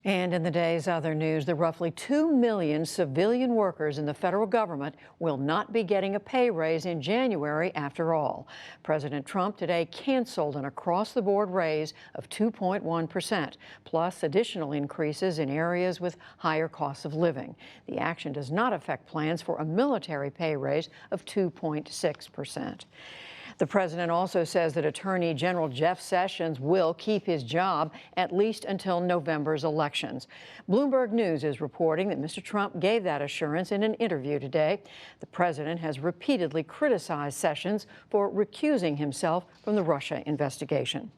And in the day's other news, the roughly 2 million civilian workers in the federal government will not be getting a pay raise in January after all. President Trump today canceled an across-the-board raise of 2.1%, plus additional increases in areas with higher costs of living. The action does not affect plans for a military pay raise of 2.6%. The president also says that Attorney General Jeff Sessions will keep his job at least until November's elections. Bloomberg News is reporting that Mr. Trump gave that assurance in an interview today. The president has repeatedly criticized Sessions for recusing himself from the Russia investigation.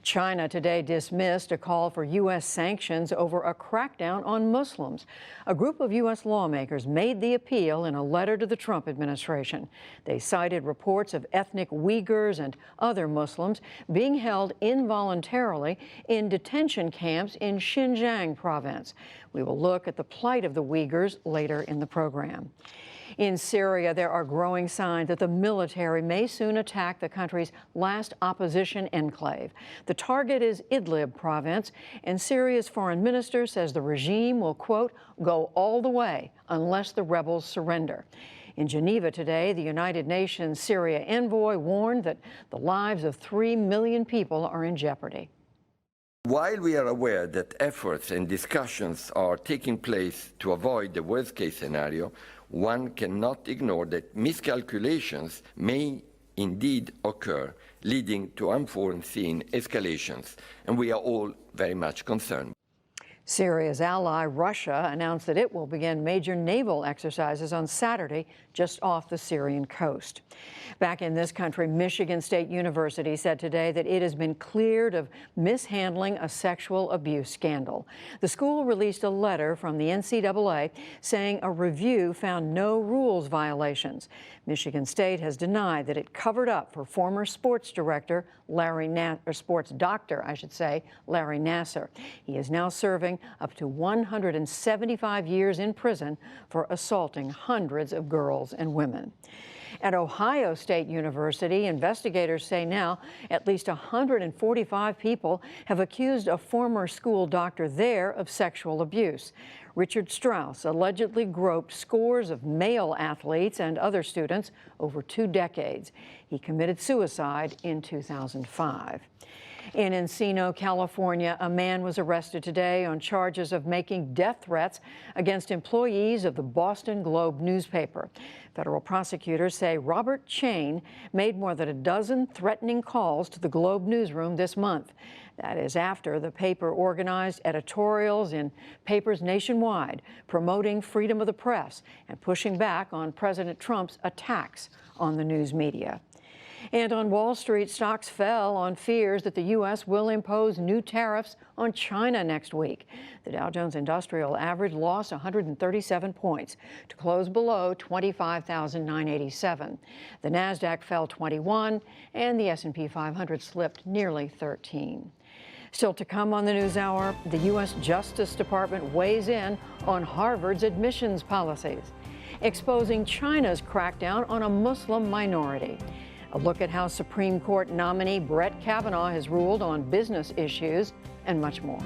China today dismissed a call for U.S. sanctions over a crackdown on Muslims. A group of U.S. lawmakers made the appeal in a letter to the Trump administration. They cited reports of ethnic Uyghurs and other Muslims being held involuntarily in detention camps in Xinjiang province. We will look at the plight of the Uyghurs later in the program. In Syria, there are growing signs that the military may soon attack the country's last opposition enclave. The target is Idlib province, and Syria's foreign minister says the regime will, quote, go all the way unless the rebels surrender. In Geneva today, the United Nations Syria envoy warned that the lives of 3 million people are in jeopardy. While we are aware that efforts and discussions are taking place to avoid the worst-case scenario, one cannot ignore that miscalculations may indeed occur, leading to unforeseen escalations, and we are all very much concerned. Syria's ally, Russia, announced that it will begin major naval exercises on Saturday just off the Syrian coast. Back in this country, Michigan State University said today that it has been cleared of mishandling a sexual abuse scandal. The school released a letter from the NCAA saying a review found no rules violations. Michigan State has denied that it covered up for former sports doctor Larry Nassar. He is now serving up to 175 years in prison for assaulting hundreds of girls and women. At Ohio State University, investigators say now at least 145 people have accused a former school doctor there of sexual abuse. Richard Strauss allegedly groped scores of male athletes and other students over 2 decades. He committed suicide in 2005. In Encino, California, a man was arrested today on charges of making death threats against employees of the Boston Globe newspaper. Federal prosecutors say Robert Chain made more than a dozen threatening calls to the Globe newsroom this month. That is after the paper organized editorials in papers nationwide, promoting freedom of the press and pushing back on President Trump's attacks on the news media. And on Wall Street, stocks fell on fears that the U.S. will impose new tariffs on China next week. The Dow Jones Industrial Average lost 137 points to close below 25,987. The Nasdaq fell 21, and the S&P 500 slipped nearly 13. Still to come on the NewsHour, the U.S. Justice Department weighs in on Harvard's admissions policies, exposing China's crackdown on a Muslim minority. A look at how Supreme Court nominee Brett Kavanaugh has ruled on business issues, and much more.